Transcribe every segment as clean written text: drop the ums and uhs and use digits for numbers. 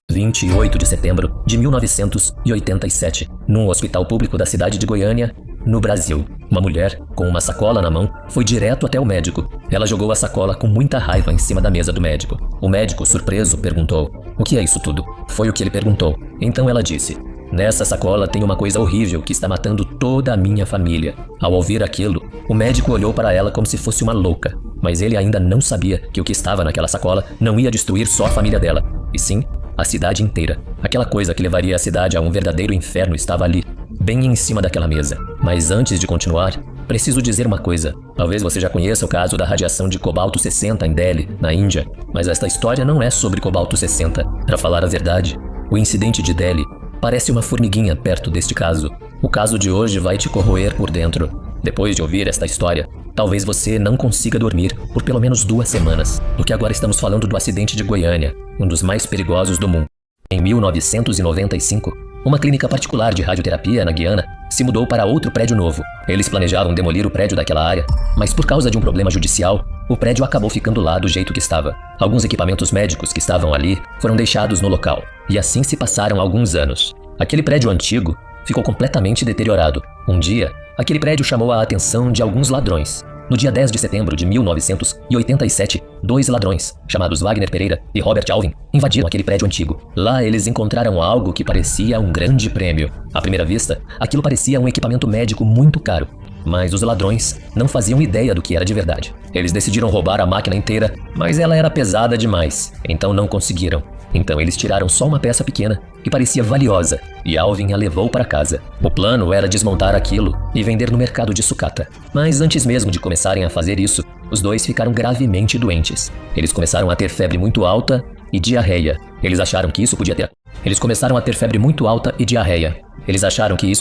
28 de setembro de 1987, num hospital público da cidade de Goiânia, no Brasil. Uma mulher, com uma sacola na mão, foi direto até o médico. Ela jogou a sacola com muita raiva em cima da mesa do médico. O médico, surpreso, perguntou: "O que é isso tudo?" Foi o que ele perguntou. Então ela disse: "Nessa sacola tem uma coisa horrível que está matando toda a minha família." Ao ouvir aquilo, o médico olhou para ela como se fosse uma louca. Mas ele ainda não sabia que o que estava naquela sacola não ia destruir só a família dela, e sim a cidade inteira. Aquela coisa que levaria a cidade a um verdadeiro inferno estava ali, bem em cima daquela mesa. Mas antes de continuar, preciso dizer uma coisa. Talvez você já conheça o caso da radiação de cobalto 60 em Delhi, na Índia, mas esta história não é sobre cobalto 60. Para falar a verdade, o incidente de Delhi parece uma formiguinha perto deste caso. O caso de hoje vai te corroer por dentro. Depois de ouvir esta história, talvez você não consiga dormir por pelo menos 2 semanas, porque agora estamos falando do acidente de Goiânia, um dos mais perigosos do mundo. Em 1995, uma clínica particular de radioterapia na Guiana se mudou para outro prédio novo. Eles planejavam demolir o prédio daquela área, mas por causa de um problema judicial, o prédio acabou ficando lá do jeito que estava. Alguns equipamentos médicos que estavam ali foram deixados no local, e assim se passaram alguns anos. Aquele prédio antigo ficou completamente deteriorado. Um dia, aquele prédio chamou a atenção de alguns ladrões. No dia 10 de setembro de 1987, 2 ladrões, chamados Wagner Pereira e Robert Alvin, invadiram aquele prédio antigo. Lá eles encontraram algo que parecia um grande prêmio. À primeira vista, aquilo parecia um equipamento médico muito caro. Mas os ladrões não faziam ideia do que era de verdade. Eles decidiram roubar a máquina inteira, mas ela era pesada demais, então não conseguiram. Então eles tiraram só uma peça pequena, que parecia valiosa, e Alvin a levou para casa. O plano era desmontar aquilo e vender no mercado de sucata. Mas antes mesmo de começarem a fazer isso, os dois ficaram gravemente doentes. Eles começaram a ter febre muito alta e diarreia. Eles acharam que isso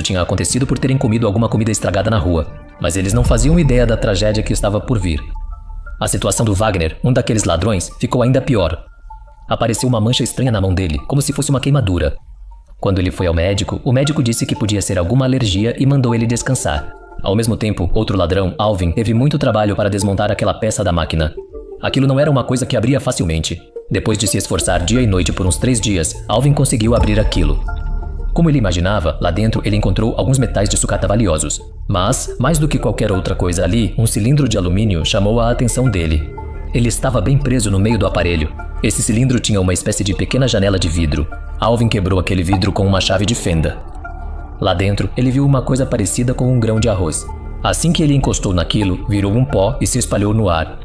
tinha acontecido por terem comido alguma comida estragada na rua, mas eles não faziam ideia da tragédia que estava por vir. A situação do Wagner, um daqueles ladrões, ficou ainda pior. Apareceu uma mancha estranha na mão dele, como se fosse uma queimadura. Quando ele foi ao médico, o médico disse que podia ser alguma alergia e mandou ele descansar. Ao mesmo tempo, outro ladrão, Alvin, teve muito trabalho para desmontar aquela peça da máquina. Aquilo não era uma coisa que abria facilmente. Depois de se esforçar dia e noite por uns 3 dias, Alvin conseguiu abrir aquilo. Como ele imaginava, lá dentro ele encontrou alguns metais de sucata valiosos. Mas, mais do que qualquer outra coisa ali, um cilindro de alumínio chamou a atenção dele. Ele estava bem preso no meio do aparelho. Esse cilindro tinha uma espécie de pequena janela de vidro. Alvin quebrou aquele vidro com uma chave de fenda. Lá dentro, ele viu uma coisa parecida com um grão de arroz. Assim que ele encostou naquilo, virou um pó e se espalhou no ar.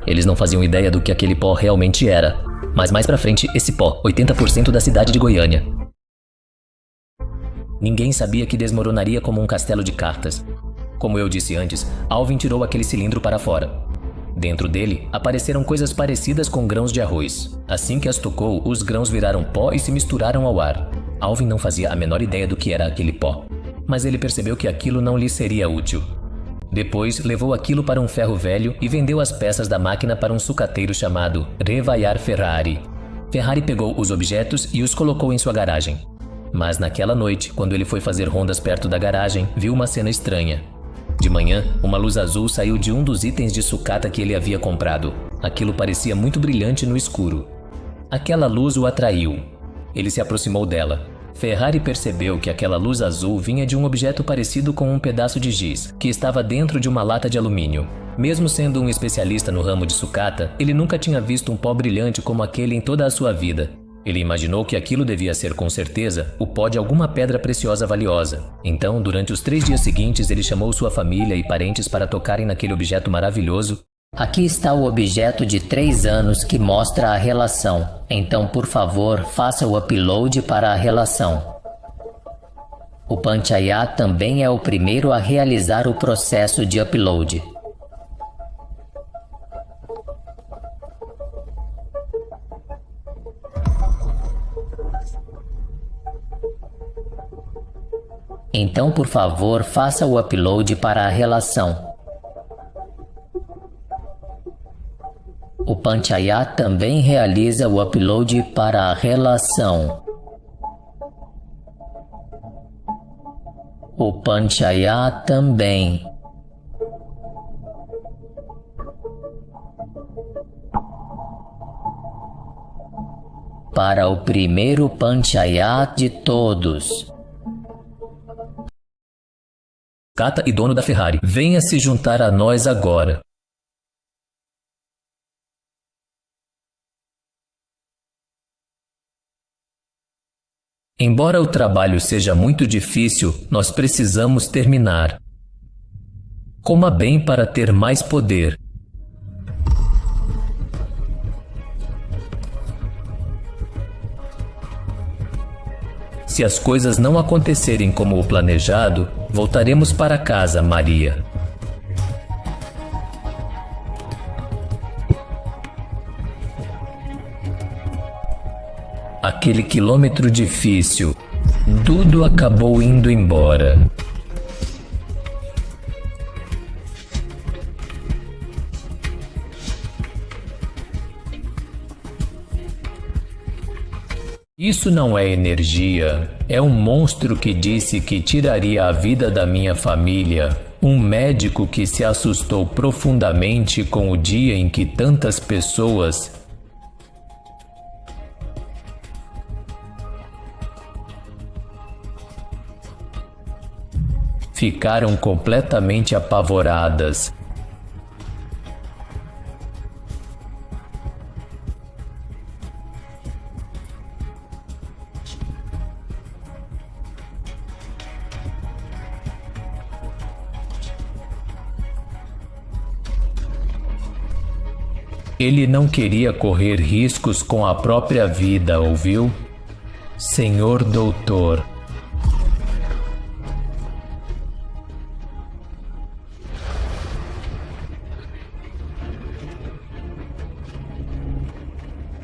Eles não faziam ideia do que aquele pó realmente era. Mas mais pra frente, esse pó, 80% da cidade de Goiânia. Ninguém sabia que desmoronaria como um castelo de cartas. Como eu disse antes, Alvin tirou aquele cilindro para fora. Dentro dele, apareceram coisas parecidas com grãos de arroz. Assim que as tocou, os grãos viraram pó e se misturaram ao ar. Alvin não fazia a menor ideia do que era aquele pó, mas ele percebeu que aquilo não lhe seria útil. Depois, levou aquilo para um ferro velho e vendeu as peças da máquina para um sucateiro chamado Revaiar Ferrari. Ferrari pegou os objetos e os colocou em sua garagem. Mas naquela noite, quando ele foi fazer rondas perto da garagem, viu uma cena estranha. De manhã, uma luz azul saiu de um dos itens de sucata que ele havia comprado. Aquilo parecia muito brilhante no escuro. Aquela luz o atraiu. Ele se aproximou dela. Ferrari percebeu que aquela luz azul vinha de um objeto parecido com um pedaço de giz, que estava dentro de uma lata de alumínio. Mesmo sendo um especialista no ramo de sucata, ele nunca tinha visto um pó brilhante como aquele em toda a sua vida. Ele imaginou que aquilo devia ser, com certeza, o pó de alguma pedra preciosa valiosa. Então, durante os 3 dias seguintes, ele chamou sua família e parentes para tocarem naquele objeto maravilhoso. Aqui está o objeto de 3 anos que mostra a relação. Então, por favor, faça o upload para a relação. O Panchayat também é o primeiro a realizar o processo de upload. Então, por favor, faça o upload para a relação. O Panchayat também realiza o upload para a relação. O Panchayat também. para o primeiro Panchayat de todos. Kata e dono da Ferrari, venha se juntar a nós agora. Embora o trabalho seja muito difícil, nós precisamos terminar. Coma bem para ter mais poder. Se as coisas não acontecerem como o planejado, voltaremos para casa, Maria. Aquele quilômetro difícil, tudo acabou indo embora. Isso não é energia, é um monstro que disse que tiraria a vida da minha família. Um médico que se assustou profundamente com o dia em que tantas pessoas ficaram completamente apavoradas. Ele não queria correr riscos com a própria vida, ouviu? Senhor Doutor.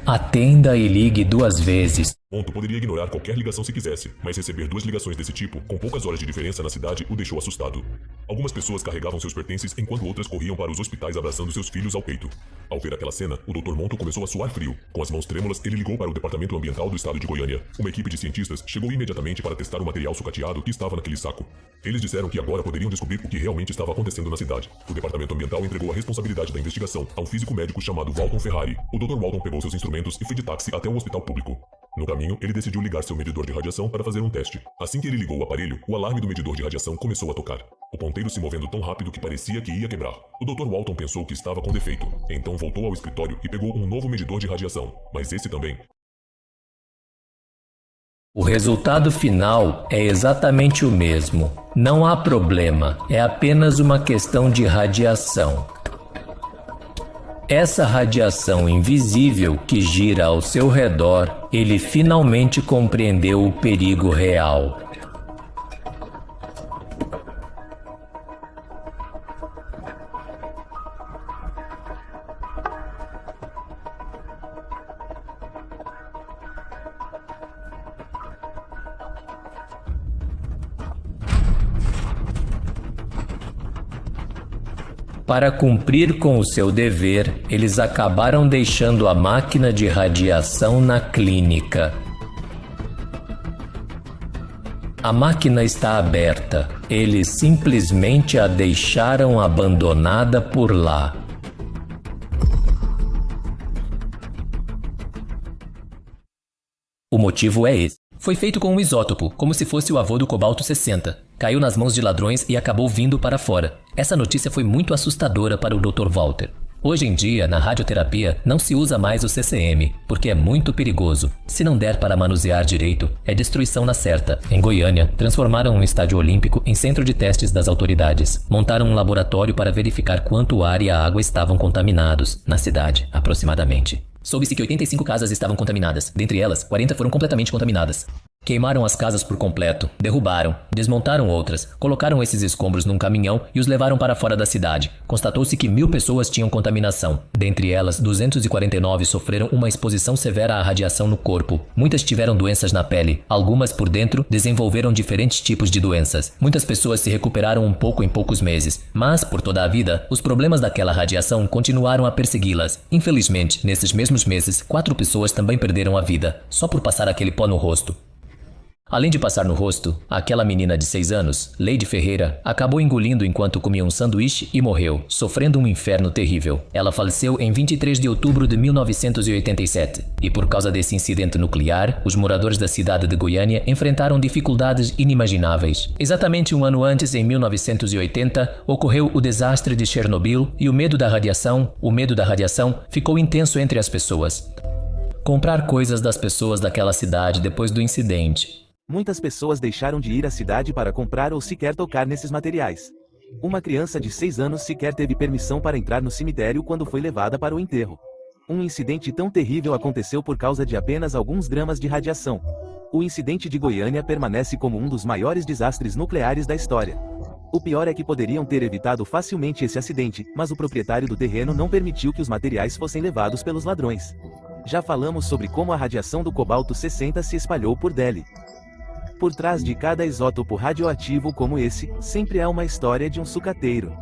Atenda e ligue 2 vezes. Monto poderia ignorar qualquer ligação se quisesse, mas receber 2 ligações desse tipo, com poucas horas de diferença na cidade, o deixou assustado. Algumas pessoas carregavam seus pertences enquanto outras corriam para os hospitais abraçando seus filhos ao peito. Ao ver aquela cena, o Dr. Monto começou a suar frio. Com as mãos trêmulas, ele ligou para o Departamento Ambiental do Estado de Goiânia. Uma equipe de cientistas chegou imediatamente para testar o material sucateado que estava naquele saco. Eles disseram que agora poderiam descobrir o que realmente estava acontecendo na cidade. O Departamento Ambiental entregou a responsabilidade da investigação a um físico médico chamado Walton Ferrari. O Dr. Walton pegou seus instrumentos e foi de táxi até o hospital público. No caminho, ele decidiu ligar seu medidor de radiação para fazer um teste. Assim que ele ligou o aparelho, o alarme do medidor de radiação começou a tocar. O ponteiro se movendo tão rápido que parecia que ia quebrar. O Dr. Walton pensou que estava com defeito. Então voltou ao escritório e pegou um novo medidor de radiação. Mas esse também. O resultado final é exatamente o mesmo. Não há problema, é apenas uma questão de radiação. Essa radiação invisível que gira ao seu redor, ele finalmente compreendeu o perigo real. Para cumprir com o seu dever, eles acabaram deixando a máquina de radiação na clínica. A máquina está aberta. Eles simplesmente a deixaram abandonada por lá. O motivo é esse. Foi feito com um isótopo, como se fosse o avô do cobalto 60. Caiu nas mãos de ladrões e acabou vindo para fora. Essa notícia foi muito assustadora para o Dr. Walter. Hoje em dia, na radioterapia, não se usa mais o CCM, porque é muito perigoso. Se não der para manusear direito, é destruição na certa. Em Goiânia, transformaram um estádio olímpico em centro de testes das autoridades. Montaram um laboratório para verificar quanto o ar e a água estavam contaminados, na cidade, aproximadamente. Soube-se que 85 casas estavam contaminadas. Dentre elas, 40 foram completamente contaminadas. Queimaram as casas por completo, derrubaram, desmontaram outras, colocaram esses escombros num caminhão e os levaram para fora da cidade. Constatou-se que 1000 pessoas tinham contaminação. Dentre elas, 249 sofreram uma exposição severa à radiação no corpo. Muitas tiveram doenças na pele. Algumas por dentro desenvolveram diferentes tipos de doenças. Muitas pessoas se recuperaram um pouco em poucos meses. Mas, por toda a vida, os problemas daquela radiação continuaram a persegui-las. Infelizmente, nesses mesmos meses, 4 pessoas também perderam a vida, só por passar aquele pó no rosto. Além de passar no rosto, aquela menina de 6 anos, Lady Ferreira, acabou engolindo enquanto comia um sanduíche e morreu, sofrendo um inferno terrível. Ela faleceu em 23 de outubro de 1987, e por causa desse incidente nuclear, os moradores da cidade de Goiânia enfrentaram dificuldades inimagináveis. Exatamente um ano antes, em 1980, ocorreu o desastre de Chernobyl e o medo da radiação ficou intenso entre as pessoas. Comprar coisas das pessoas daquela cidade depois do incidente. Muitas pessoas deixaram de ir à cidade para comprar ou sequer tocar nesses materiais. Uma criança de 6 anos sequer teve permissão para entrar no cemitério quando foi levada para o enterro. Um incidente tão terrível aconteceu por causa de apenas alguns gramas de radiação. O incidente de Goiânia permanece como um dos maiores desastres nucleares da história. O pior é que poderiam ter evitado facilmente esse acidente, mas o proprietário do terreno não permitiu que os materiais fossem levados pelos ladrões. Já falamos sobre como a radiação do cobalto 60 se espalhou por Delhi. Por trás de cada isótopo radioativo como esse, sempre há uma história de um sucateiro.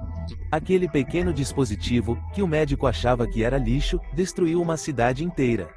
Aquele pequeno dispositivo, que o médico achava que era lixo, destruiu uma cidade inteira.